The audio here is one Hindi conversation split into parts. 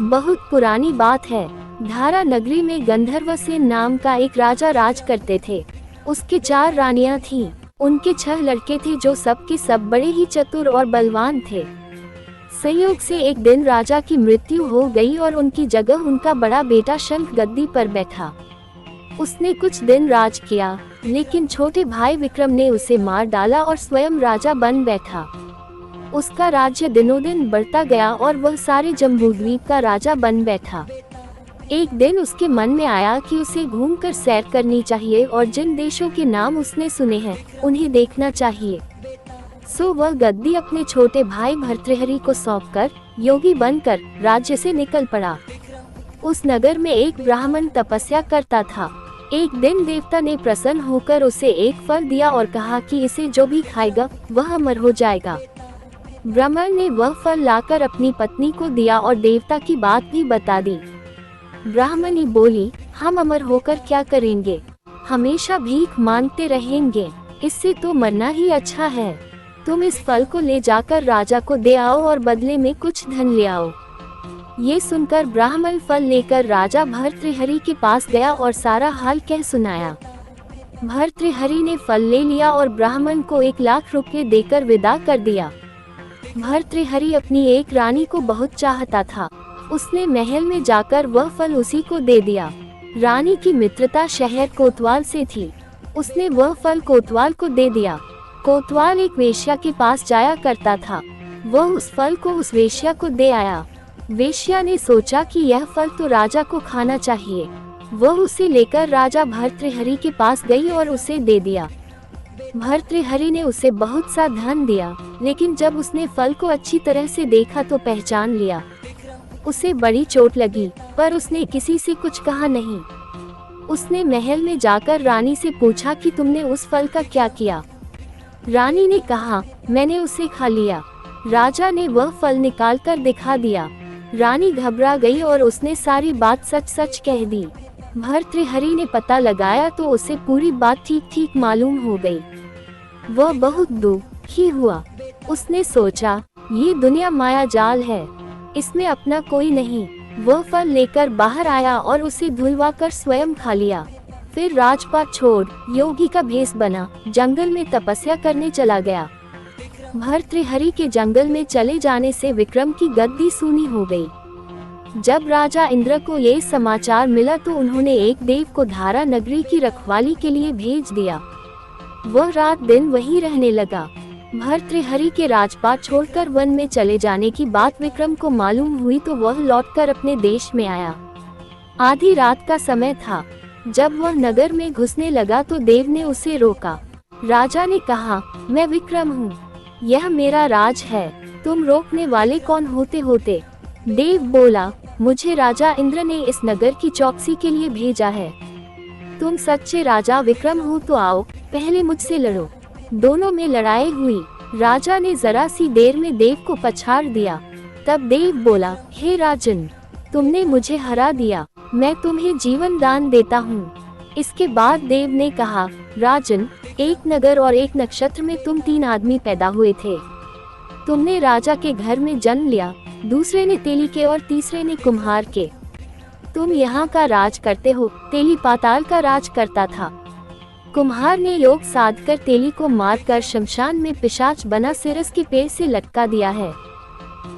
बहुत पुरानी बात है। धारा नगरी में गंधर्वसेन नाम का एक राजा राज करते थे। उसके 4 रानियां थीं। उनके 6 लड़के थे जो सब के सब बड़े ही चतुर और बलवान थे। संयोग से एक दिन राजा की मृत्यु हो गई और उनकी जगह उनका बड़ा बेटा शंख गद्दी पर बैठा। उसने कुछ दिन राज किया, लेकिन छोटे भाई विक्रम ने उसे मार डाला और स्वयं राजा बन बैठा। उसका राज्य दिनों दिन बढ़ता गया और वह सारे जम्बूद्वीप का राजा बन बैठा। एक दिन उसके मन में आया कि उसे घूमकर सैर करनी चाहिए और जिन देशों के नाम उसने सुने हैं उन्हें देखना चाहिए। सो वह गद्दी अपने छोटे भाई भर्तृहरि को सौंपकर योगी बनकर राज्य से निकल पड़ा। उस नगर में एक ब्राह्मण तपस्या करता था। एक दिन देवता ने प्रसन्न होकर उसे एक फल दिया और कहा कि इसे जो भी खाएगा वह अमर हो जाएगा। ब्राह्मण ने वह फल लाकर अपनी पत्नी को दिया और देवता की बात भी बता दी। ब्राह्मणी बोली, हम अमर होकर क्या करेंगे, हमेशा भीख मांगते रहेंगे, इससे तो मरना ही अच्छा है। तुम इस फल को ले जाकर राजा को दे आओ और बदले में कुछ धन ले आओ। ये सुनकर ब्राह्मण फल लेकर राजा भर्तृहरि के पास गया और सारा हाल कह सुनाया। भर्तृहरि ने फल ले लिया और ब्राह्मण को 1 लाख रुपए देकर विदा कर दिया। भर्तृहरि अपनी एक रानी को बहुत चाहता था। उसने महल में जाकर वह फल उसी को दे दिया। रानी की मित्रता शहर कोतवाल से थी। उसने वह फल कोतवाल को दे दिया। कोतवाल एक वेश्या के पास जाया करता था। वह उस फल को उस वेश्या को दे आया। वेश्या ने सोचा कि यह फल तो राजा को खाना चाहिए। वह उसे लेकर राजा भर्तृहरि के पास गई और उसे दे दिया। भर्तृहरि ने उसे बहुत सा धन दिया, लेकिन जब उसने फल को अच्छी तरह से देखा तो पहचान लिया। उसे बड़ी चोट लगी, पर उसने किसी से कुछ कहा नहीं। उसने महल में जाकर रानी से पूछा कि तुमने उस फल का क्या किया। रानी ने कहा, मैंने उसे खा लिया। राजा ने वह फल निकालकर दिखा दिया। रानी घबरा गई और उसने सारी बात सच सच कह दी। भर्तृहरि ने पता लगाया तो उसे पूरी बात ठीक ठीक मालूम हो गई। वह बहुत दुखी हुआ। उसने सोचा, ये दुनिया माया जाल है, इसमें अपना कोई नहीं। वह फल लेकर बाहर आया और उसे धुलवाकर स्वयं खा लिया। फिर राजपाट छोड़ योगी का भेष बना जंगल में तपस्या करने चला गया। भर्तृहरि के जंगल में चले जाने से विक्रम की गद्दी सूनी हो गई। जब राजा इंद्र को ये समाचार मिला तो उन्होंने एक देव को धारा नगरी की रखवाली के लिए भेज दिया। वह रात दिन वहीं रहने लगा। भर्तृहरि के राजपाट छोड़कर वन में चले जाने की बात विक्रम को मालूम हुई तो वह लौटकर अपने देश में आया। आधी रात का समय था। जब वह नगर में घुसने लगा तो देव ने उसे रोका। राजा ने कहा, मैं विक्रम हूँ, यह मेरा राज है, तुम रोकने वाले कौन होते? देव बोला, मुझे राजा इंद्र ने इस नगर की चौकसी के लिए भेजा है। तुम सच्चे राजा विक्रम हो तो आओ, पहले मुझसे लड़ो। दोनों में लड़ाई हुई। राजा ने जरा सी देर में देव को पछाड़ दिया। तब देव बोला, हे राजन, तुमने मुझे हरा दिया, मैं तुम्हें जीवन दान देता हूँ। इसके बाद देव ने कहा, राजन, एक नगर और एक नक्षत्र में तुम 3 आदमी पैदा हुए थे। तुमने राजा के घर में जन्म लिया, दूसरे ने तेली के और तीसरे ने कुम्हार के। तुम यहाँ का राज करते हो, तेली पाताल का राज करता था। कुम्हार ने योग साध कर तेली को मारकर शमशान में पिशाच बना सिरस के पेड़ से लटका दिया है।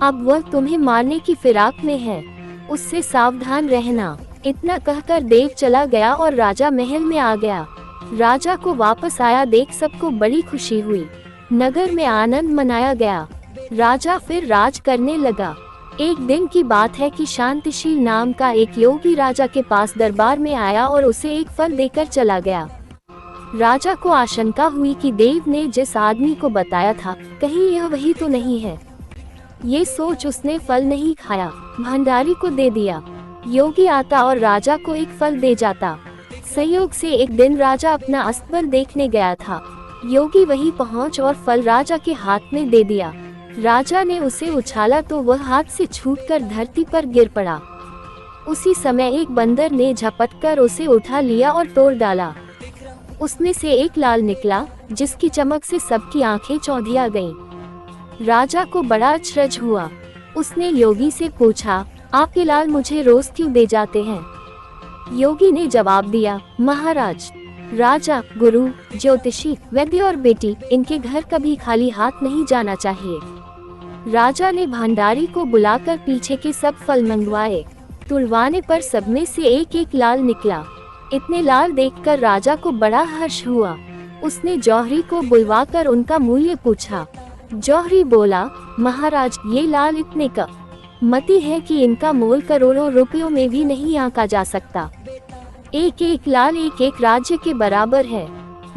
अब वह तुम्हें मारने की फिराक में है, उससे सावधान रहना। इतना कहकर देव चला गया और राजा महल में आ गया। राजा को वापस आया देख सबको बड़ी खुशी हुई। नगर में आनंद मनाया गया। राजा फिर राज करने लगा। एक दिन की बात है कि शांतिशील नाम का एक योगी राजा के पास दरबार में आया और उसे एक फल देकर चला गया। राजा को आशंका हुई कि देव ने जिस आदमी को बताया था कहीं यह वही तो नहीं है। ये सोच उसने फल नहीं खाया, भंडारी को दे दिया। योगी आता और राजा को एक फल दे जाता। संयोग से एक दिन राजा अपना अस्तबल देखने गया था। योगी वहीं पहुंच और फल राजा के हाथ में दे दिया। राजा ने उसे उछाला तो वह हाथ से छूटकर धरती पर गिर पड़ा। उसी समय एक बंदर ने झपटकर उसे उठा लिया और तोड़ डाला। उसमें से एक लाल निकला, जिसकी चमक से सबकी आंखें चौंधिया गईं। राजा को बड़ा आश्चर्य हुआ। उसने योगी से पूछा, आपके लाल मुझे रोज क्यों दे जाते हैं? योगी ने जवाब दिया, महाराज, राजा, गुरु, ज्योतिषी, वैद्य और बेटी, इनके घर कभी खाली हाथ नहीं जाना चाहिए। राजा ने भंडारी को बुलाकर पीछे के सब फल मंगवाए। तुड़वाने पर सब में से एक एक लाल निकला। इतने लाल देखकर राजा को बड़ा हर्ष हुआ। उसने जौहरी को बुलवाकर उनका मूल्य पूछा। जौहरी बोला, महाराज, ये लाल इतने का मती है कि इनका मोल करोड़ों रुपयों में भी नहीं आंका जा सकता। एक एक लाल एक एक राज्य के बराबर है।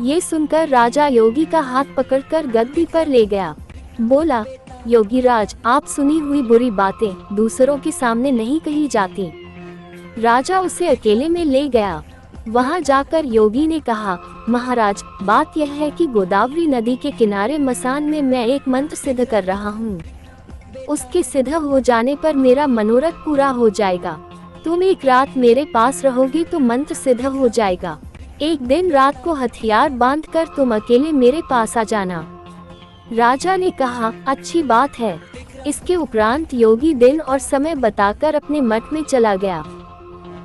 ये सुनकर राजा योगी का हाथ पकड़कर गद्दी पर ले गया। बोला, योगीराज, आप सुनी हुई बुरी बातें दूसरों के सामने नहीं कही जाती। राजा उसे अकेले में ले गया। वहां जाकर योगी ने कहा, महाराज, बात यह है कि गोदावरी नदी के किनारे मसान में मैं एक मंत्र सिद्ध कर रहा हूँ। उसके सिद्ध हो जाने पर मेरा मनोरथ पूरा हो जाएगा। तुम एक रात मेरे पास रहोगे तो मंत्र सिद्ध हो जाएगा। एक दिन रात को हथियार बांधकर तुम अकेले मेरे पास आ जाना। राजा ने कहा, अच्छी बात है। इसके उपरांत योगी दिन और समय बताकर अपने मठ में चला गया।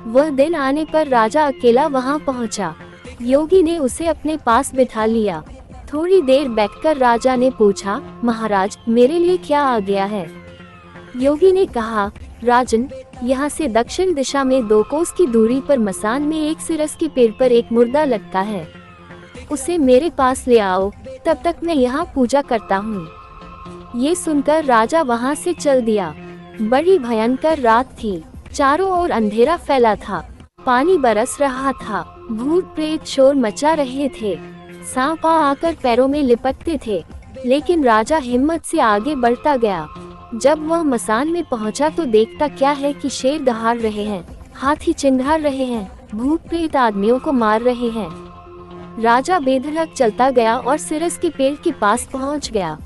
वह दिन आने पर राजा अकेला वहां पहुंचा। योगी ने उसे अपने पास बिठा लिया। थोड़ी देर बैठकर राजा ने पूछा, महाराज, मेरे लिए क्या आ गया है? योगी ने कहा, राजन, यहाँ से दक्षिण दिशा में 2 कोस की दूरी पर मसान में एक सिरस के पेड़ पर एक मुर्दा लटका है। उसे मेरे पास ले आओ, तब तक मैं यहाँ पूजा करता हूँ। ये सुनकर राजा वहाँ से चल दिया। बड़ी भयंकर रात थी। चारों ओर अंधेरा फैला था। पानी बरस रहा था। भूत प्रेत शोर मचा रहे थे। सांप आकर पैरों में लिपटते थे, लेकिन राजा हिम्मत से आगे बढ़ता गया। जब वह मसान में पहुंचा तो देखता क्या है कि शेर दहाड़ रहे हैं, हाथी चिंघाड़ रहे हैं, भूत प्रेत आदमियों को मार रहे हैं। राजा बेधड़क चलता गया और सिरस के पेड़ के पास पहुंच गया।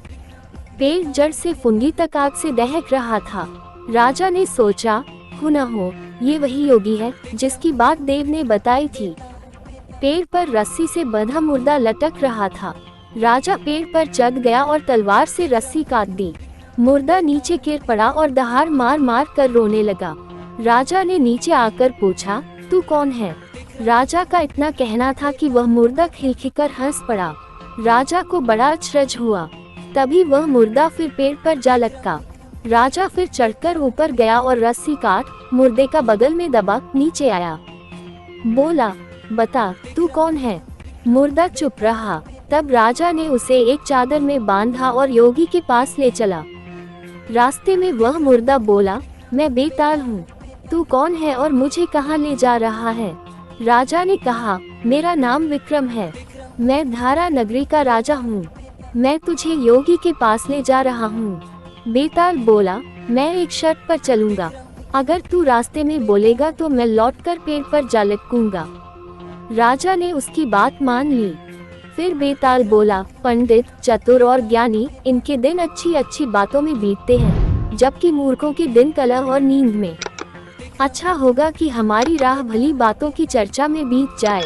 पेड़ जड़ से फुंगी तक आग से दहक रहा था। राजा ने सोचा, हो न हो ये वही योगी है जिसकी बात देव ने बताई थी। पेड़ पर रस्सी से बंधा मुर्दा लटक रहा था। राजा पेड़ पर चढ़ गया और तलवार से रस्सी काट दी। मुर्दा नीचे गिर पड़ा और दहाड़ मार मार कर रोने लगा। राजा ने नीचे आकर पूछा, तू कौन है? राजा का इतना कहना था कि वह मुर्दा खिलखिलकर हंस पड़ा। राजा को बड़ा अचरज हुआ। तभी वह मुर्दा फिर पेड़ पर जा लटका। राजा फिर चढ़कर ऊपर गया और रस्सी काट मुर्दे का बगल में दबा नीचे आया। बोला, बता, तू कौन है? मुर्दा चुप रहा। तब राजा ने उसे एक चादर में बांधा और योगी के पास ले चला। रास्ते में वह मुर्दा बोला, मैं बेताल हूँ। तू कौन है और मुझे कहाँ ले जा रहा है? राजा ने कहा, मेरा नाम विक्रम है। मैं धारा नगरी का राजा हूँ। मैं तुझे योगी के पास ले जा रहा हूँ। बेताल बोला, मैं एक शर्त पर चलूंगा। अगर तू रास्ते में बोलेगा तो मैं लौटकर पेड़ पर जा लटकूंगा। राजा ने उसकी बात मान ली। फिर बेताल बोला, पंडित, चतुर और ज्ञानी, इनके दिन अच्छी अच्छी बातों में बीतते हैं, जबकि मूर्खों के दिन कलह और नींद में। अच्छा होगा कि हमारी राह भली बातों की चर्चा में बीत जाए।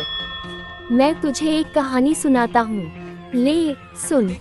मैं तुझे एक कहानी सुनाता हूँ, ले सुन।